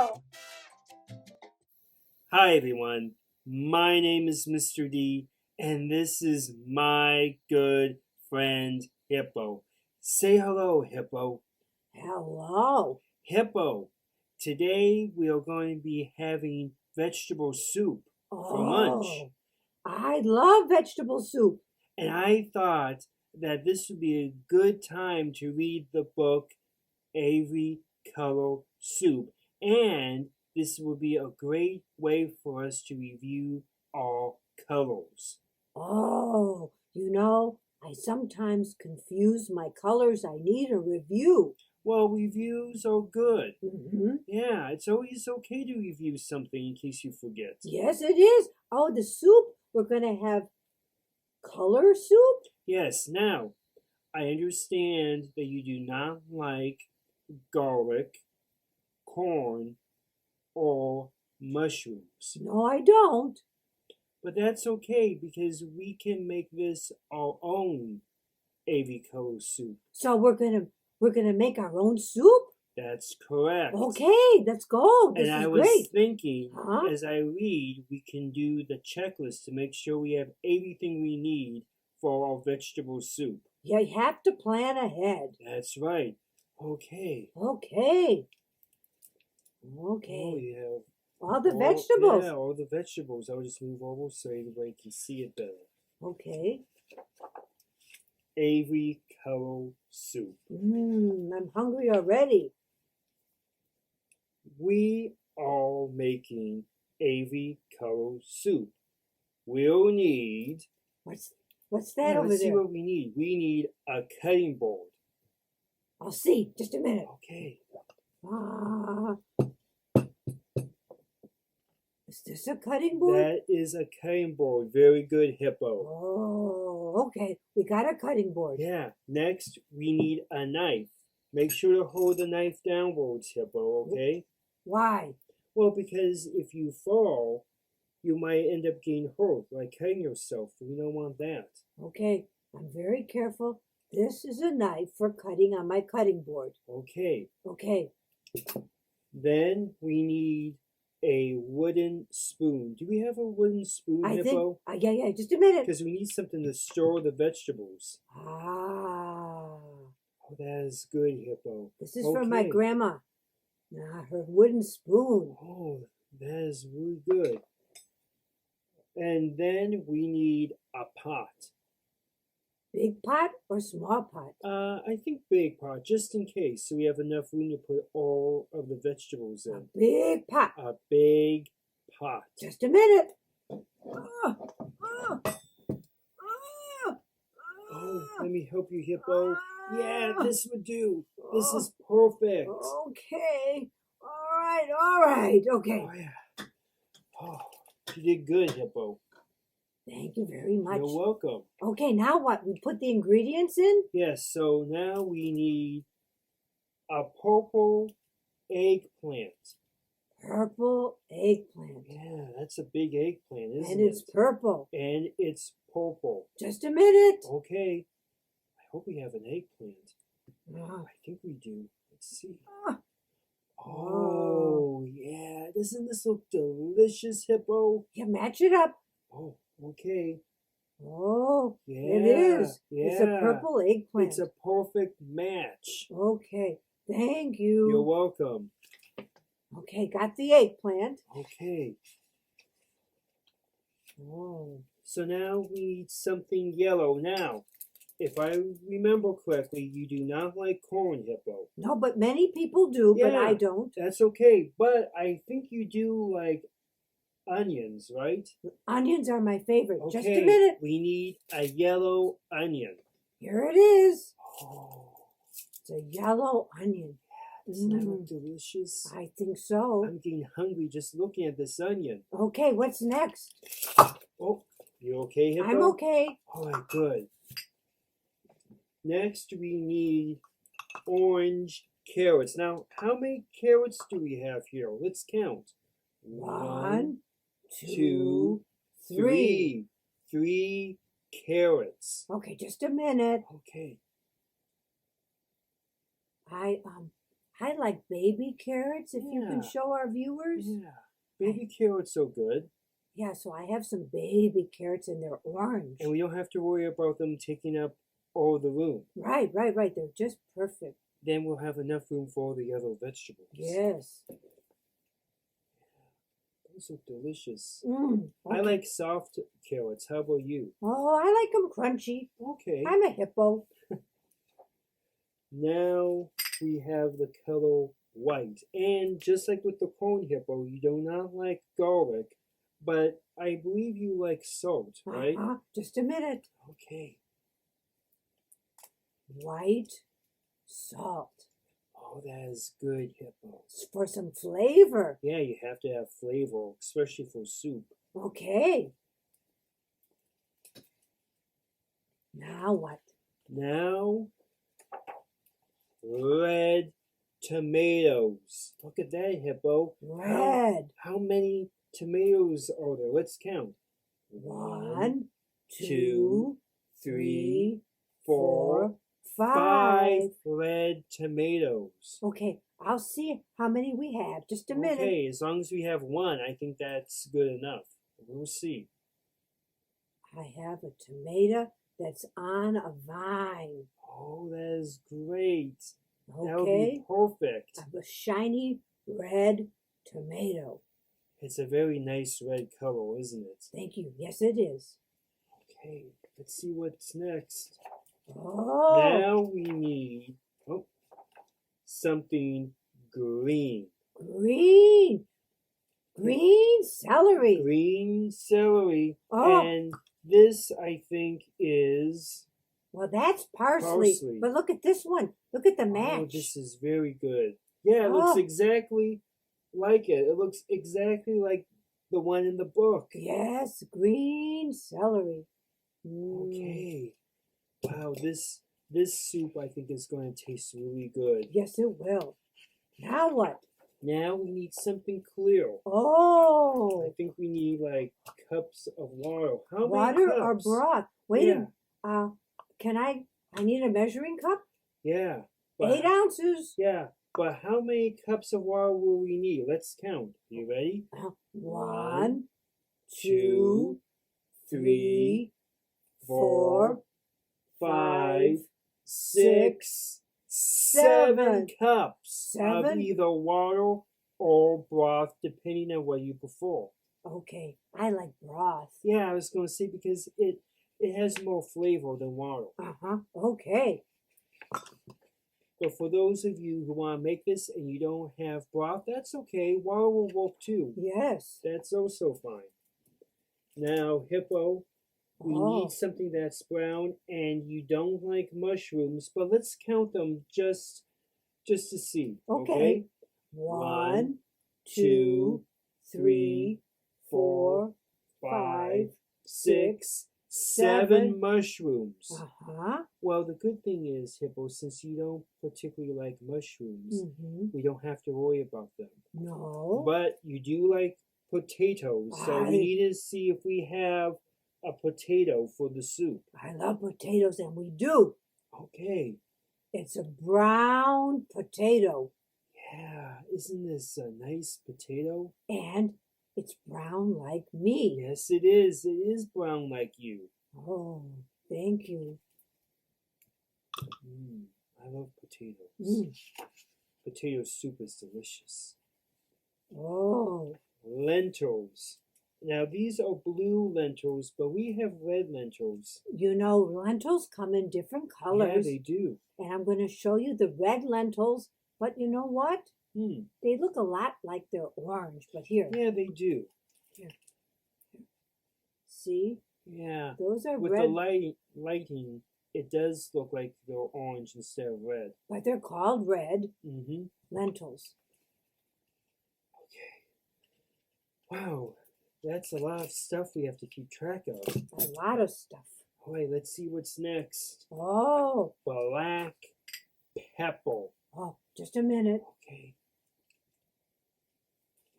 Hippo! Hi everyone, my name is Mr. D, and this is my good friend Hippo. Say hello, Hippo. Hello. Hippo, today we are going to be having vegetable soup for lunch. I love vegetable soup. And I thought that this would be a good time to read the book Every Color Soup, and this will be a great way for us to review our colors. Oh, I sometimes confuse my colors. I need a review. Well, reviews are good. Mm-hmm. Yeah, it's always okay to review something in case you forget. Yes, it is. Oh, the soup, we're going to have color soup? Yes, now, I understand that you do not like garlic, corn, or mushrooms. No, I don't. But that's okay because we can make this our own every color soup. So we're gonna make our own soup? That's correct. Okay, let's go. This and is I was great. thinking, as I read, we can do the checklist to make sure we have everything we need for our vegetable soup. Yeah, you have to plan ahead. That's right. Okay. Okay. Oh, you have all the vegetables. Yeah, all the vegetables. I'll just move over so everybody can see it better. Okay. Every color soup. I'm hungry already. We are making every color soup. We'll need... What's that over there? Let's see what we need. We need a cutting board. I'll see. Just a minute. Okay. Is this a cutting board? That is a cutting board. Very good, Hippo. Oh, okay. We got a cutting board. Yeah. Next, we need a knife. Make sure to hold the knife downwards, Hippo, okay? Why? Well, because if you fall, you might end up getting hurt, like cutting yourself. We don't want that. Okay. I'm very careful. This is a knife for cutting on my cutting board. Okay. Okay. Then we need a wooden spoon. Do we have a wooden spoon, Hippo? Yeah, just a minute. Because we need something to store the vegetables. Oh, that is good, Hippo. This is from my grandma. Her wooden spoon. Oh, that is really good. And then we need a pot. Big pot or small pot? I think big pot, just in case, so we have enough room to put all of the vegetables in. A big pot. A big pot. Just a minute. Oh, let me help you, Hippo. Yeah, this would do. This is perfect. Okay. All right. Okay. Oh, yeah. Oh, you did good, Hippo. Thank you very much. You're welcome. Okay, now what? We put the ingredients in? Yes, so now we need a purple eggplant. Purple eggplant. Yeah, that's a big eggplant, isn't it? And it's purple. And it's purple. Just a minute. Okay. I hope we have an eggplant. I think we do. Let's see. Oh, yeah. Doesn't this look delicious, Hippo? Yeah, match it up. Oh, okay. Oh, yeah, it is. Yeah. It's a purple eggplant. It's a perfect match. Okay. Thank you. You're welcome. Okay, got the eggplant. Okay. Oh. So now we need something yellow. Now, if I remember correctly, you do not like corn, Hippo. No, but many people do, but I don't. That's okay. But I think you do like onions, right? Onions are my favorite. Okay, just a minute. We need a yellow onion. Here it is. Oh. It's a yellow onion. Doesn't that look delicious? I think so. I'm getting hungry just looking at this onion. Okay, what's next? Oh, you okay, Hippo? I'm okay. All right, good. Next, we need orange carrots. Now, how many carrots do we have here? Let's count. 1, 2, 3. 3 carrots. Okay, just a minute. Okay. I like baby carrots, if you can Yeah. show our viewers. Yeah. Baby carrots are good. Yeah, so I have some baby carrots and they're orange. And we don't have to worry about them taking up all the room. Right. They're just perfect. Then we'll have enough room for all the other vegetables. Yes. Those are delicious. Okay. I like soft carrots. How about you? Oh, I like them crunchy. Okay. I'm a hippo. Now we have the color white. And just like with the corn hippo, you do not like garlic, but I believe you like salt, right? Just a minute. Okay. White salt. Oh, that is good, hippo. For some flavor. Yeah, you have to have flavor, especially for soup. Okay. Now what? Now, red tomatoes. Look at that, hippo. Red. How many tomatoes are there? Let's count. 1, 2, 3, 4, 4, 5. red tomatoes. Okay, I'll see how many we have. Just a minute. Okay, as long as we have one, I think that's good enough. We'll see. I have a tomato that's on a vine. Oh, that is great. Okay. That would be perfect. I have a shiny red tomato. It's a very nice red color, isn't it? Thank you. Yes, it is. Okay, let's see what's next. Oh. Now we need something green. Green celery. Green celery. Oh. And this, I think, is... Well, that's parsley. But look at this one. Look at the match. Oh, this is very good. Yeah, it looks exactly like it. It looks exactly like the one in the book. Yes, green celery. Okay. Wow, this soup I think is going to taste really good. Yes, it will. Now what? Now we need something clear. Oh. I think we need like cups of water. How water many or cups? broth? Wait a minute. Can I need a measuring cup? Yeah. 8 ounces. Yeah. But how many cups of water will we need? Let's count. You ready? 1, 2, 3, 4, 5, 6, 7 cups of either water or broth, depending on what you prefer. Okay, I like broth. Yeah, I was going to say because it has more flavor than water. Okay. But for those of you who want to make this and you don't have broth, that's okay. Water will work too. Yes. That's also fine. Now, Hippo, we need something that's brown, and you don't like mushrooms, but let's count them just to see. Okay? 1, 2, 3, 4, 5, 6, 7 mushrooms. Well, the good thing is, Hippo, since you don't particularly like mushrooms, we don't have to worry about them. No. But you do like potatoes, so we need to see if we have a potato for the soup. I love potatoes, and we do. Okay. It's a brown potato. Yeah, isn't this a nice potato? And it's brown like me. Yes, it is. It is brown like you. Oh, thank you. I love potatoes. Potato soup is delicious. Oh. Lentils. Now, these are blue lentils, but we have red lentils. You know, lentils come in different colors. Yeah, they do. And I'm going to show you the red lentils. But you know what? They look a lot like they're orange. But here. Yeah, they do. Here. See? Yeah. Those are with red. With the lighting, it does look like they're orange instead of red. But they're called red lentils. Okay. Wow. That's a lot of stuff we have to keep track of. A lot of stuff. All right, let's see what's next. Oh. Black pepper. Oh, just a minute. Okay.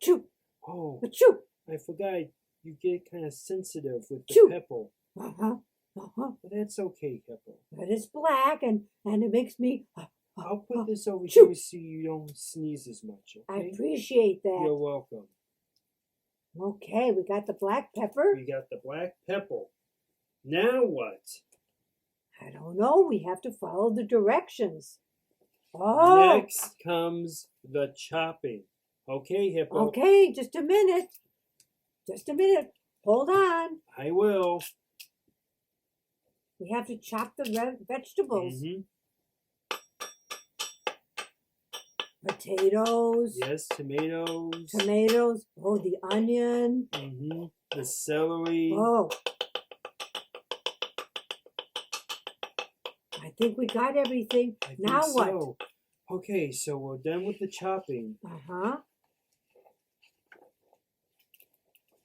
Chew. Oh. Chew. I forgot. You get kind of sensitive with the pepper. But But that's okay, Hippo. But it's black, and it makes me I'll put this over Shoo. here so you don't sneeze as much, I okay? appreciate You're that. welcome. Okay, we got the black pepper. We got the black pepper. Now what? I don't know. We have to follow the directions. Oh, Next comes the chopping. Okay, Hippo. okay, just a minute. Just a minute. Hold on. I will. We have to chop the vegetables. Potatoes. Yes, tomatoes. Tomatoes. Oh, the onion. The celery. Oh. I think we got everything. I think Now what? so. Okay, so we're done with the chopping. Uh-huh.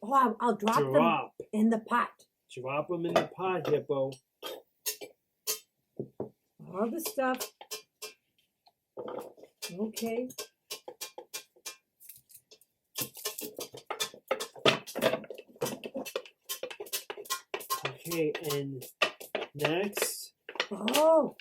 Oh, I'll drop them in the pot. Drop them in the pot, Hippo. All the stuff. Okay. Okay, and next, Oh.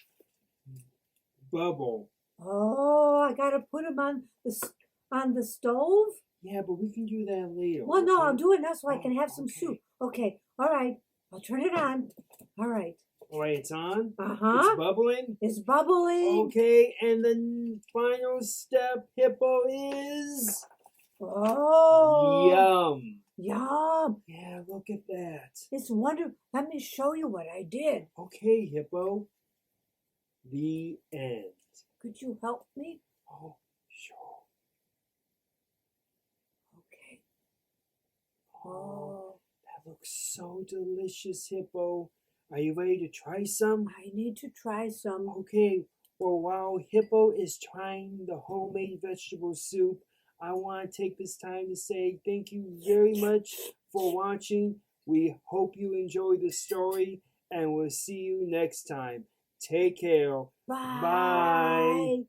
bubble. Oh, I gotta put them on the stove. Yeah, but we can do that later. Well, no, okay? I'll do it now so I can have some Okay. soup. Okay. All right. I'll turn it on. All right. All right, it's on. Uh-huh. It's bubbling. It's bubbling. Okay, and the final step, Hippo, is Oh. yum. Yum. Yeah, look at that. It's wonderful. Let me show you what I did. Okay, Hippo. The end. Could you help me? Oh, sure. Okay. Oh, Oh. that looks so delicious, Hippo. Are you ready to try some? I need to try some. Okay, well, while Hippo is trying the homemade vegetable soup, I want to take this time to say thank you very much for watching. We hope you enjoyed the story, and we'll see you next time. Take care. Bye. Bye.